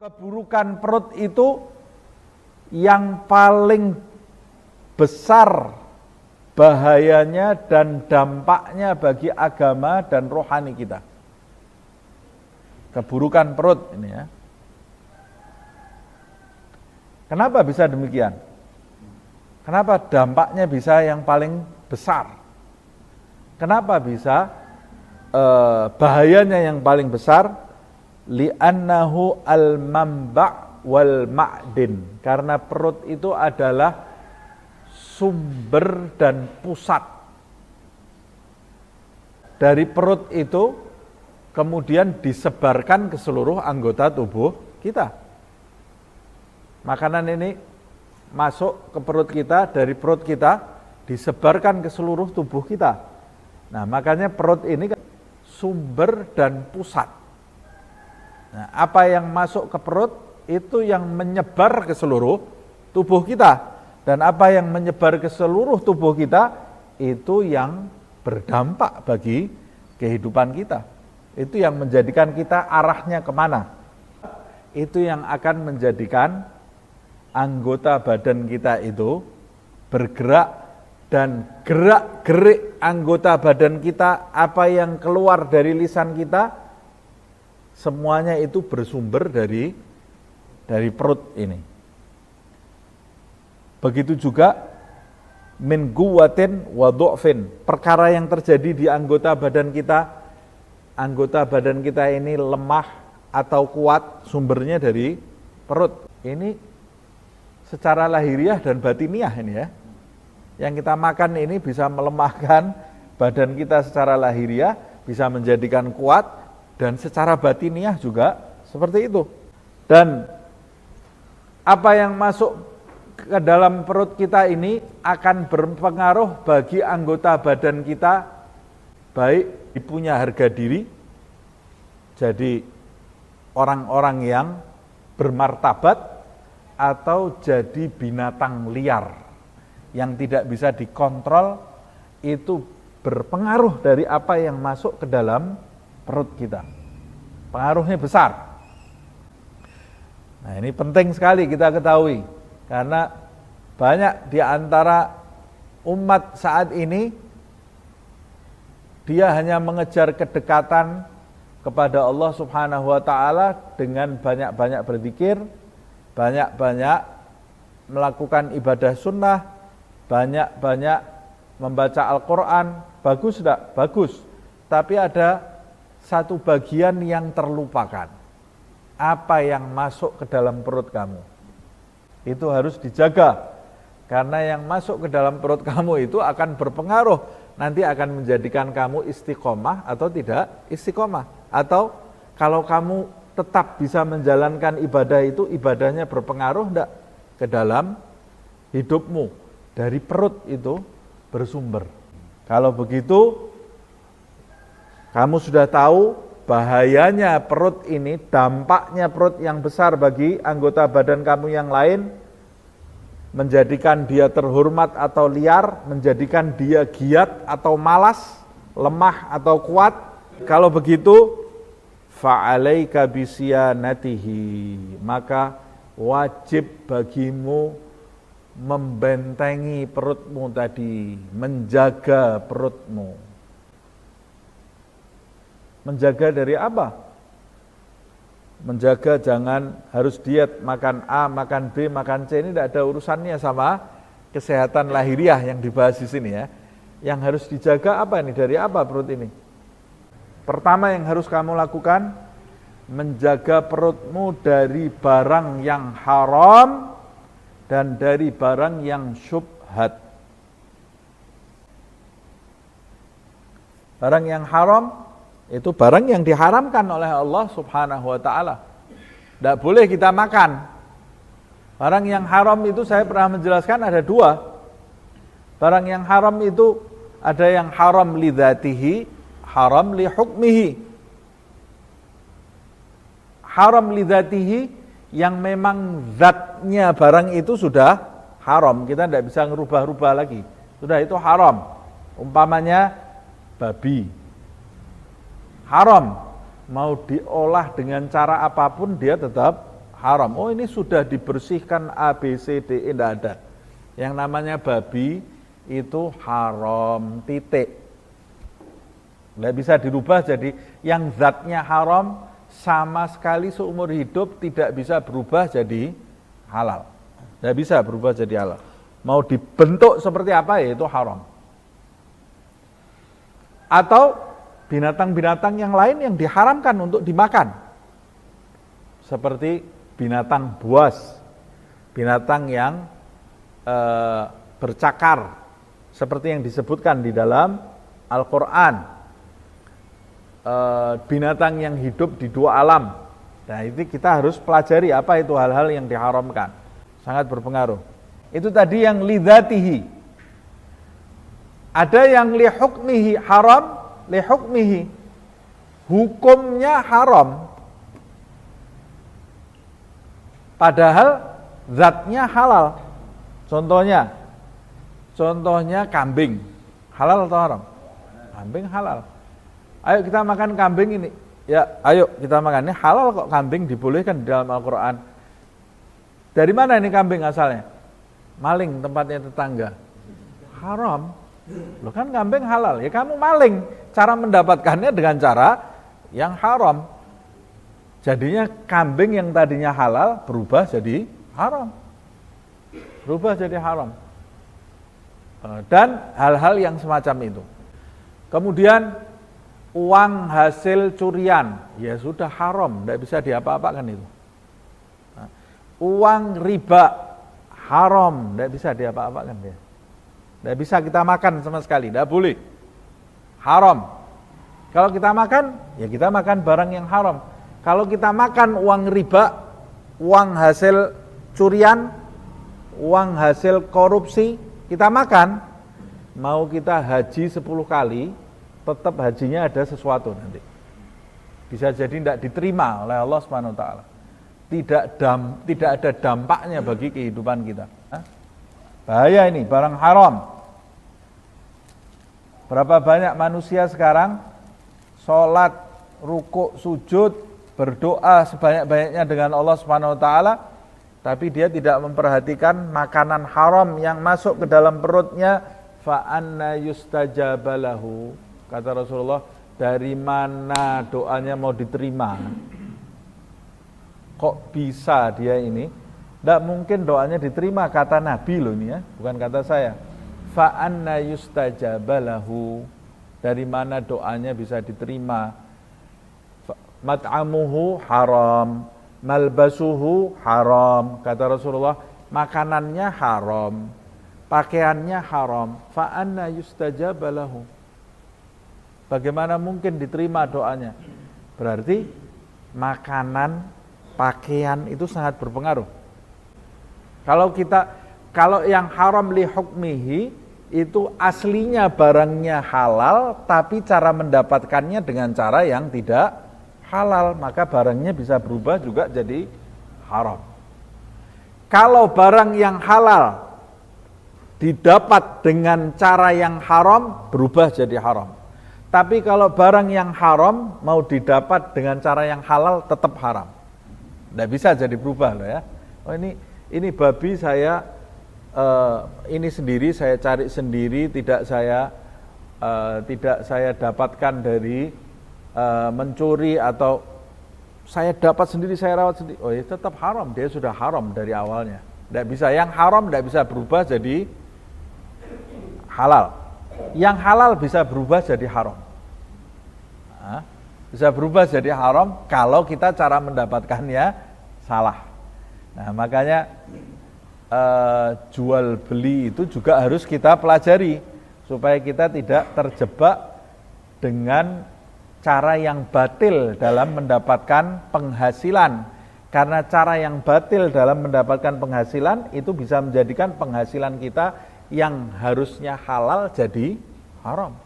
Keburukan perut itu yang paling besar bahayanya dan dampaknya bagi agama dan rohani kita. Keburukan perut ini ya. Kenapa bisa demikian? Kenapa dampaknya bisa yang paling besar? Kenapa bisa bahayanya yang paling besar? Li'annahu al-mamba' wal ma'din. Karena perut itu adalah sumber dan pusat. Dari perut itu kemudian disebarkan ke seluruh anggota tubuh kita. Makanan ini masuk ke perut kita, dari perut kita disebarkan ke seluruh tubuh kita. Nah, makanya perut ini sumber dan pusat. Nah, apa yang masuk ke perut itu yang menyebar ke seluruh tubuh kita, dan apa yang menyebar ke seluruh tubuh kita itu yang berdampak bagi kehidupan kita. Itu yang menjadikan kita arahnya kemana. Itu yang akan menjadikan anggota badan kita itu bergerak, dan gerak-gerik anggota badan kita, apa yang keluar dari lisan kita, semuanya itu bersumber dari perut ini. Begitu juga min quwwatin wa du'fin, perkara yang terjadi di anggota badan kita ini lemah atau kuat, sumbernya dari perut. Ini secara lahiriah dan batiniah ini ya. Yang kita makan ini bisa melemahkan badan kita secara lahiriah, bisa menjadikan kuat, dan secara batiniah juga seperti itu. Dan apa yang masuk ke dalam perut kita ini akan berpengaruh bagi anggota badan kita, baik punya harga diri, jadi orang-orang yang bermartabat, atau jadi binatang liar yang tidak bisa dikontrol. Itu berpengaruh dari apa yang masuk ke dalam perut kita. Pengaruhnya besar. Nah, ini penting sekali kita ketahui, karena banyak di antara umat saat ini dia hanya mengejar kedekatan kepada Allah Subhanahu wa taala dengan banyak-banyak berzikir, banyak-banyak melakukan ibadah sunnah, banyak-banyak membaca Al-Quran. Bagus tidak? Bagus. Tapi ada satu bagian yang terlupakan. Apa yang masuk ke dalam perut kamu itu harus dijaga, karena yang masuk ke dalam perut kamu itu akan berpengaruh, nanti akan menjadikan kamu istiqomah atau tidak istiqomah. Atau kalau kamu tetap bisa menjalankan ibadah itu, ibadahnya berpengaruh enggak ke dalam hidupmu. Dari perut itu bersumber. Kalau begitu, kamu sudah tahu bahayanya perut ini, dampaknya perut yang besar bagi anggota badan kamu yang lain, menjadikan dia terhormat atau liar, menjadikan dia giat atau malas, lemah atau kuat. Kalau begitu, fa'alaika bisyanatihi, maka wajib bagimu membentengi perutmu tadi, menjaga perutmu. Menjaga dari apa? Menjaga jangan harus diet, makan A, makan B, makan C, ini tidak ada urusannya sama kesehatan lahiriah yang dibahas di sini ya. Yang harus dijaga apa ini? Dari apa perut ini? Pertama yang harus kamu lakukan, menjaga perutmu dari barang yang haram dan dari barang yang syubhat. Barang yang haram itu barang yang diharamkan oleh Allah Subhanahu wa ta'ala. Tidak boleh kita makan. Barang yang haram itu saya pernah menjelaskan ada dua. Barang yang haram itu ada yang haram li dzatihi, haram li hukmihi. Haram li dzatihi yang memang zatnya barang itu sudah haram, kita tidak bisa ngerubah-rubah lagi, sudah itu haram. Umpamanya babi, haram, mau diolah dengan cara apapun dia tetap haram. Oh ini sudah dibersihkan A, B, C, D, E, tidak ada. Yang namanya babi itu haram, titik. Tidak bisa dirubah jadi yang zatnya haram sama sekali seumur hidup tidak bisa berubah jadi halal. Tidak bisa berubah jadi halal. Mau dibentuk seperti apa ya itu haram. Atau binatang-binatang yang lain yang diharamkan untuk dimakan. Seperti binatang buas, binatang yang bercakar, seperti yang disebutkan di dalam Al-Quran, binatang yang hidup di dua alam. Nah itu kita harus pelajari apa itu hal-hal yang diharamkan, sangat berpengaruh. Itu tadi yang lidzatihi. Ada yang lihukmihi haram, lihukmihi hukumnya haram, padahal zatnya halal. Contohnya kambing, halal atau haram? Kambing halal. Ayo kita makan kambing ini. Ya, ayo kita makan. Ini halal kok, kambing dibolehkan di dalam Al-Quran. Dari mana ini kambing asalnya? Maling tempatnya tetangga. Haram. Loh kan kambing halal. Ya kamu maling. Cara mendapatkannya dengan cara yang haram. Jadinya kambing yang tadinya halal berubah jadi haram. Berubah jadi haram. Dan hal-hal yang semacam itu. Kemudian uang hasil curian, ya sudah haram, tidak bisa diapa-apakan itu. Uang riba haram, tidak bisa diapa-apakan dia. Tidak bisa kita makan sama sekali, tidak boleh. Haram. Kalau kita makan, ya kita makan barang yang haram. Kalau kita makan uang riba, uang hasil curian, uang hasil korupsi, kita makan, mau kita haji 10 kali, tetap hajinya ada sesuatu nanti. Bisa jadi tidak diterima oleh Allah SWT. Tidak ada dampaknya bagi kehidupan kita. Bahaya ini, barang haram. Berapa banyak manusia sekarang sholat, rukuk, sujud, berdoa sebanyak-banyaknya dengan Allah SWT, tapi dia tidak memperhatikan makanan haram yang masuk ke dalam perutnya. Fa anna yustajabalahu, kata Rasulullah, dari mana doanya mau diterima? Kok bisa dia ini? Tidak mungkin doanya diterima, kata Nabi loh ini ya, bukan kata saya. Fa anna yustajabalahu, dari mana doanya bisa diterima? Mat'amuhu haram, malbasuhu haram, kata Rasulullah, makanannya haram, pakaiannya haram, fa anna yustajabalahu. Bagaimana mungkin diterima doanya? Berarti makanan, pakaian itu sangat berpengaruh. Kalau yang haram li hukmihi itu aslinya barangnya halal, tapi cara mendapatkannya dengan cara yang tidak halal, maka barangnya bisa berubah juga jadi haram. Kalau barang yang halal didapat dengan cara yang haram, berubah jadi haram. Tapi kalau barang yang haram mau didapat dengan cara yang halal, tetap haram. Tidak bisa jadi berubah loh ya. Oh ini babi saya ini sendiri, saya cari sendiri, tidak saya dapatkan dari mencuri, atau saya dapat sendiri, saya rawat sendiri. Oh ya tetap haram, dia sudah haram dari awalnya. Tidak bisa, yang haram tidak bisa berubah jadi halal. Yang halal bisa berubah jadi haram. Bisa berubah jadi haram kalau kita cara mendapatkannya salah. Nah makanya jual beli itu juga harus kita pelajari supaya kita tidak terjebak dengan cara yang batil dalam mendapatkan penghasilan. Karena cara yang batil dalam mendapatkan penghasilan itu bisa menjadikan penghasilan kita yang harusnya halal jadi haram.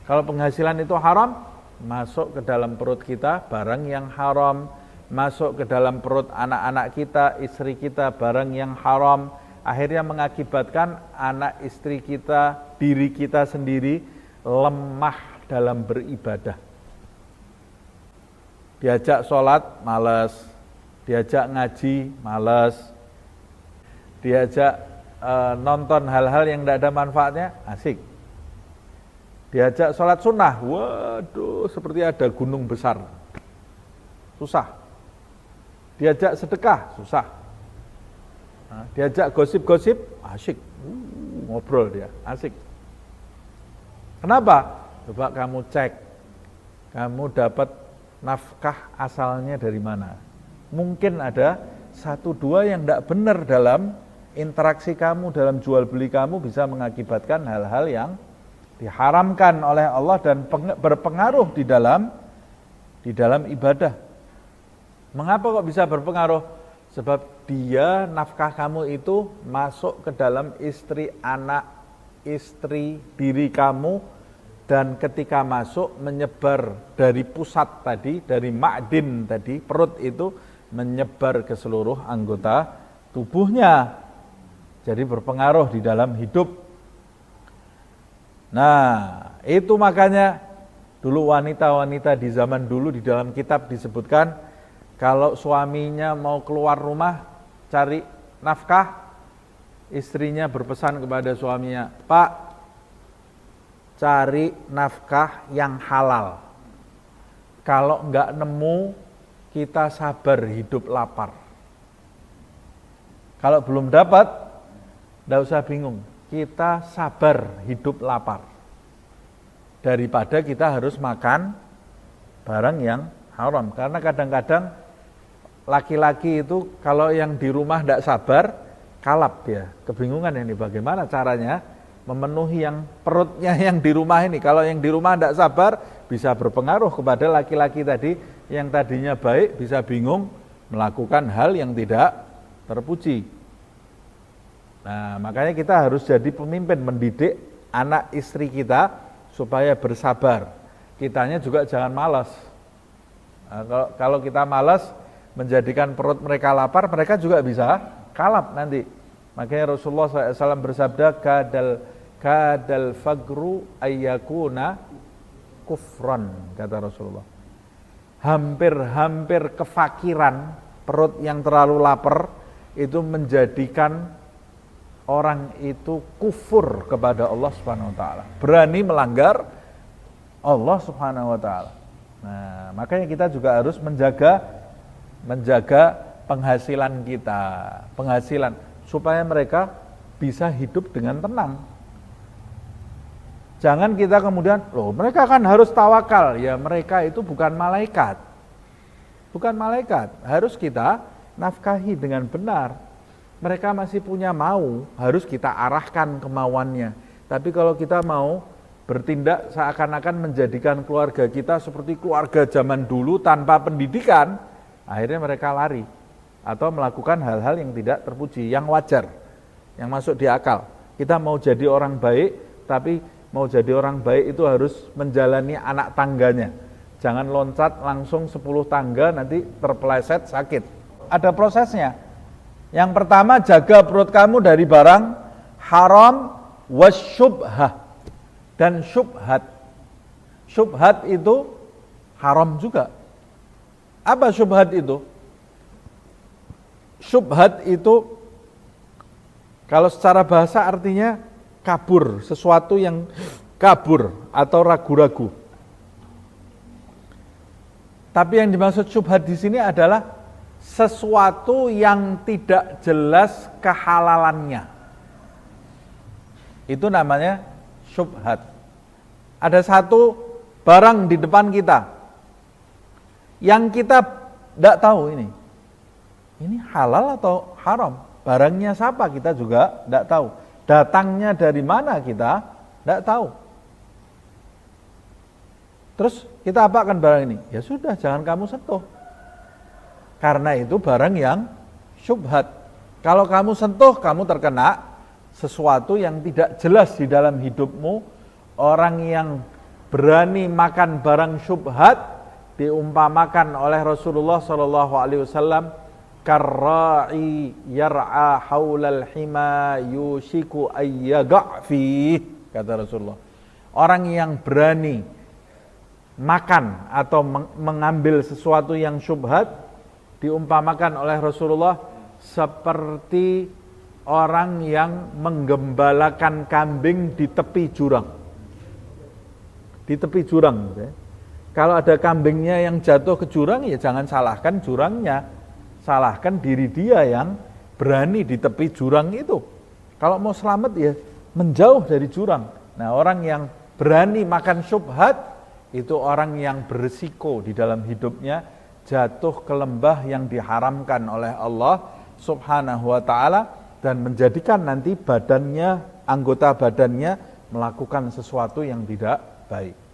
Kalau penghasilan itu haram, masuk ke dalam perut kita barang yang haram, masuk ke dalam perut anak-anak kita, istri kita barang yang haram, akhirnya mengakibatkan anak istri kita, diri kita sendiri lemah dalam beribadah. Diajak sholat, malas. diajak ngaji, malas, diajak nonton hal-hal yang tidak ada manfaatnya, asik. Diajak sholat sunnah, waduh, seperti ada gunung besar, susah. Diajak sedekah, susah. Diajak gosip-gosip, asik, ngobrol dia, asik. Kenapa? Coba kamu cek, kamu dapat nafkah asalnya dari mana? Mungkin ada 1-2 yang tidak benar dalam interaksi kamu, dalam jual beli kamu, bisa mengakibatkan hal-hal yang diharamkan oleh Allah dan berpengaruh di dalam ibadah. Mengapa kok bisa berpengaruh? Sebab dia, nafkah kamu itu masuk ke dalam istri, anak, istri, diri kamu, dan ketika masuk menyebar dari pusat tadi, dari ma'din tadi, perut itu menyebar ke seluruh anggota tubuhnya. Jadi berpengaruh di dalam hidup. Nah, itu makanya dulu wanita-wanita di zaman dulu di dalam kitab disebutkan, kalau suaminya mau keluar rumah cari nafkah, istrinya berpesan kepada suaminya, "Pak, cari nafkah yang halal. Kalau enggak nemu, kita sabar hidup lapar. Kalau belum dapat, enggak usah bingung. Kita sabar hidup lapar. Daripada kita harus makan barang yang haram." Karena kadang-kadang laki-laki itu kalau yang di rumah enggak sabar, kalap dia. Kebingungan ini bagaimana caranya memenuhi yang perutnya yang di rumah ini. Kalau yang di rumah enggak sabar, bisa berpengaruh kepada laki-laki tadi yang tadinya baik, bisa bingung melakukan hal yang tidak terpuji. Nah, makanya kita harus jadi pemimpin, mendidik anak istri kita supaya bersabar. Kitanya juga jangan malas. Nah, kalau kita malas menjadikan perut mereka lapar, mereka juga bisa kalap nanti. Makanya Rasulullah SAW bersabda, kadal fagru ayyakuna kufran, kata Rasulullah. Hampir kefakiran, perut yang terlalu lapar itu menjadikan orang itu kufur kepada Allah Subhanahu wa taala, berani melanggar Allah Subhanahu wa taala. Nah, makanya kita juga harus menjaga penghasilan kita, supaya mereka bisa hidup dengan tenang. Jangan kita kemudian, loh mereka kan harus tawakal. Ya, mereka itu bukan malaikat. Bukan malaikat, harus kita nafkahi dengan benar. Mereka masih punya mau, harus kita arahkan kemauannya. Tapi kalau kita mau bertindak seakan-akan menjadikan keluarga kita seperti keluarga zaman dulu tanpa pendidikan, akhirnya mereka lari atau melakukan hal-hal yang tidak terpuji, yang wajar, yang masuk di akal. Kita mau jadi orang baik, tapi mau jadi orang baik itu harus menjalani anak tangganya. Jangan loncat langsung 10 tangga, nanti terpeleset sakit. Ada prosesnya. Yang pertama, jaga perut kamu dari barang haram wasyubhah dan syubhat. Syubhat itu haram juga. Apa syubhat itu? Syubhat itu kalau secara bahasa artinya kabur, sesuatu yang kabur atau ragu-ragu. Tapi yang dimaksud syubhat di sini adalah sesuatu yang tidak jelas kehalalannya. Itu namanya syubhat. Ada satu barang di depan kita yang kita tidak tahu ini halal atau haram. Barangnya siapa kita juga tidak tahu. Datangnya dari mana kita tidak tahu. Terus kita apakan barang ini? Ya sudah, jangan kamu sentuh. Karena itu barang yang syubhat. Kalau kamu sentuh, kamu terkena sesuatu yang tidak jelas di dalam hidupmu. Orang yang berani makan barang syubhat diumpamakan oleh Rasulullah SAW, karra'i yar'a haulal hima yushiku ayyaga' fi, kata Rasulullah. Orang yang berani makan atau mengambil sesuatu yang syubhat diumpamakan oleh Rasulullah seperti orang yang menggembalakan kambing di tepi jurang. Di tepi jurang. Kalau ada kambingnya yang jatuh ke jurang, ya jangan salahkan jurangnya. Salahkan diri dia yang berani di tepi jurang itu. Kalau mau selamat ya menjauh dari jurang. Nah, orang yang berani makan syubhat, itu orang yang berisiko di dalam hidupnya jatuh ke lembah yang diharamkan oleh Allah Subhanahu wa ta'ala dan menjadikan nanti badannya, anggota badannya melakukan sesuatu yang tidak baik.